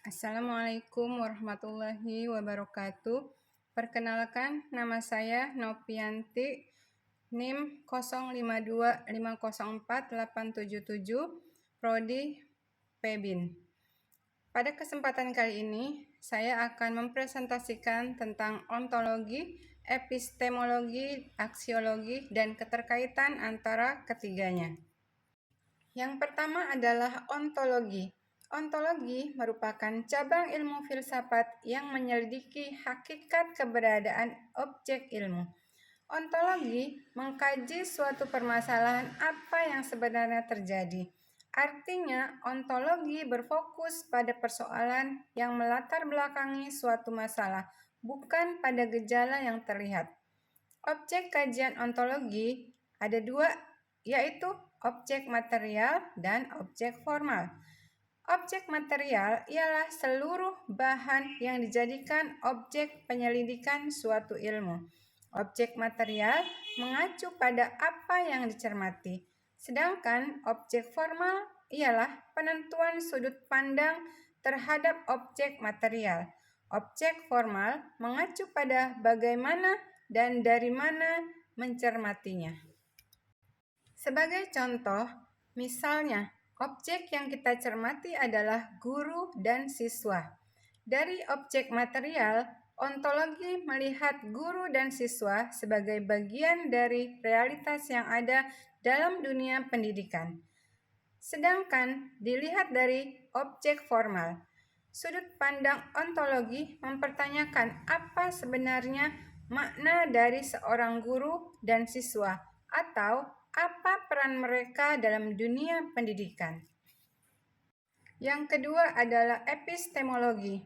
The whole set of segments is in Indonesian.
Assalamualaikum warahmatullahi wabarakatuh. Perkenalkan, nama saya Novianti, NIM 0525048777, Prodi Pebin. Pada kesempatan kali ini, saya akan mempresentasikan tentang ontologi, epistemologi, aksiologi, dan keterkaitan antara ketiganya. Yang pertama adalah ontologi. Ontologi merupakan cabang ilmu filsafat yang menyelidiki hakikat keberadaan objek ilmu. Ontologi mengkaji suatu permasalahan apa yang sebenarnya terjadi. Artinya, ontologi berfokus pada persoalan yang melatar belakangi suatu masalah, bukan pada gejala yang terlihat. Objek kajian ontologi ada dua, yaitu objek material dan objek formal. Objek material ialah seluruh bahan yang dijadikan objek penyelidikan suatu ilmu. Objek material mengacu pada apa yang dicermati, sedangkan objek formal ialah penentuan sudut pandang terhadap objek material. Objek formal mengacu pada bagaimana dan dari mana mencermatinya. Sebagai contoh, misalnya, objek yang kita cermati adalah guru dan siswa. Dari objek material, ontologi melihat guru dan siswa sebagai bagian dari realitas yang ada dalam dunia pendidikan. Sedangkan dilihat dari objek formal, sudut pandang ontologi mempertanyakan apa sebenarnya makna dari seorang guru dan siswa atau apa peran mereka dalam dunia pendidikan. Yang kedua adalah epistemologi.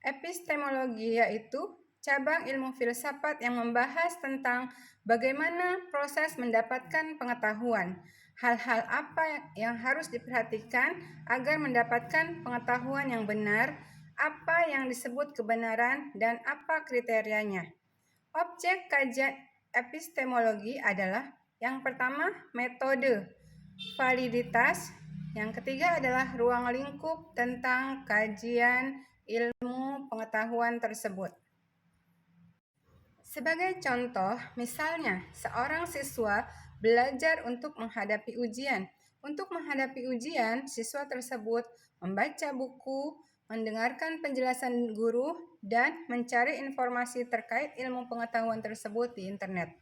Epistemologi yaitu cabang ilmu filsafat yang membahas tentang bagaimana proses mendapatkan pengetahuan, hal-hal apa yang harus diperhatikan agar mendapatkan pengetahuan yang benar, apa yang disebut kebenaran, dan apa kriterianya. Objek kajian epistemologi adalah yang pertama, metode, validitas. Yang ketiga adalah ruang lingkup tentang kajian ilmu pengetahuan tersebut. Sebagai contoh, misalnya seorang siswa belajar untuk menghadapi ujian. Untuk menghadapi ujian, siswa tersebut membaca buku, mendengarkan penjelasan guru, dan mencari informasi terkait ilmu pengetahuan tersebut di internet.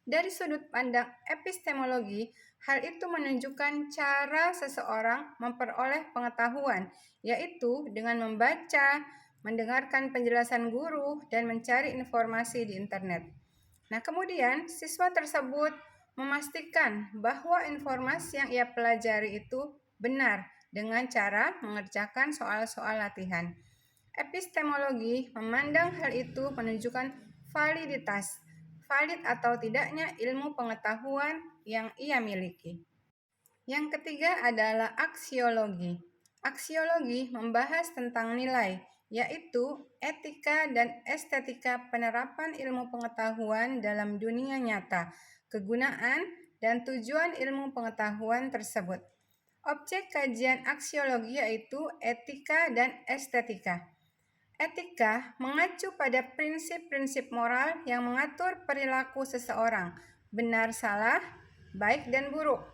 Dari sudut pandang epistemologi, hal itu menunjukkan cara seseorang memperoleh pengetahuan, yaitu dengan membaca, mendengarkan penjelasan guru, dan mencari informasi di internet. Nah, kemudian siswa tersebut memastikan bahwa informasi yang ia pelajari itu benar dengan cara mengerjakan soal-soal latihan. Epistemologi memandang hal itu menunjukkan validitas, valid atau tidaknya ilmu pengetahuan yang ia miliki. Yang ketiga adalah aksiologi. Aksiologi membahas tentang nilai, yaitu etika dan estetika penerapan ilmu pengetahuan dalam dunia nyata, kegunaan dan tujuan ilmu pengetahuan tersebut. Objek kajian aksiologi yaitu etika dan estetika. Etika mengacu pada prinsip-prinsip moral yang mengatur perilaku seseorang, benar salah, baik dan buruk.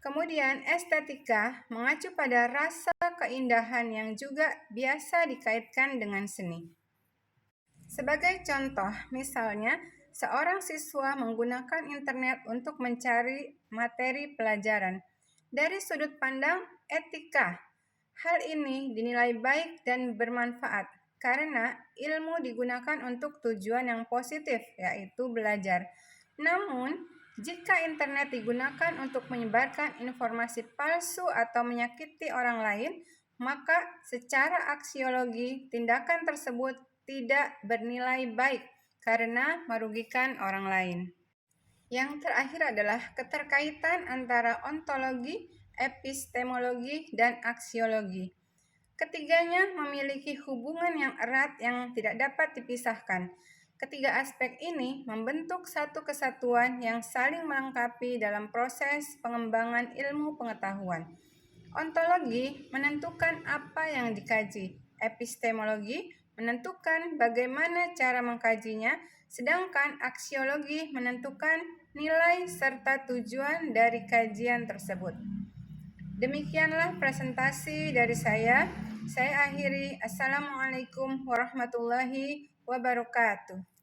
Kemudian estetika mengacu pada rasa keindahan yang juga biasa dikaitkan dengan seni. Sebagai contoh, misalnya seorang siswa menggunakan internet untuk mencari materi pelajaran. Dari sudut pandang etika, hal ini dinilai baik dan bermanfaat karena ilmu digunakan untuk tujuan yang positif, yaitu belajar. Namun, jika internet digunakan untuk menyebarkan informasi palsu atau menyakiti orang lain, maka secara aksiologi tindakan tersebut tidak bernilai baik karena merugikan orang lain. Yang terakhir adalah keterkaitan antara ontologi, epistemologi, dan aksiologi. Ketiganya memiliki hubungan yang erat yang tidak dapat dipisahkan. Ketiga aspek ini membentuk satu kesatuan yang saling melengkapi dalam proses pengembangan ilmu pengetahuan. Ontologi menentukan apa yang dikaji. epistemologi menentukan bagaimana cara mengkajinya, sedangkan aksiologi menentukan nilai serta tujuan dari kajian tersebut. Demikianlah presentasi dari saya. Saya akhiri. Assalamualaikum warahmatullahi wabarakatuh.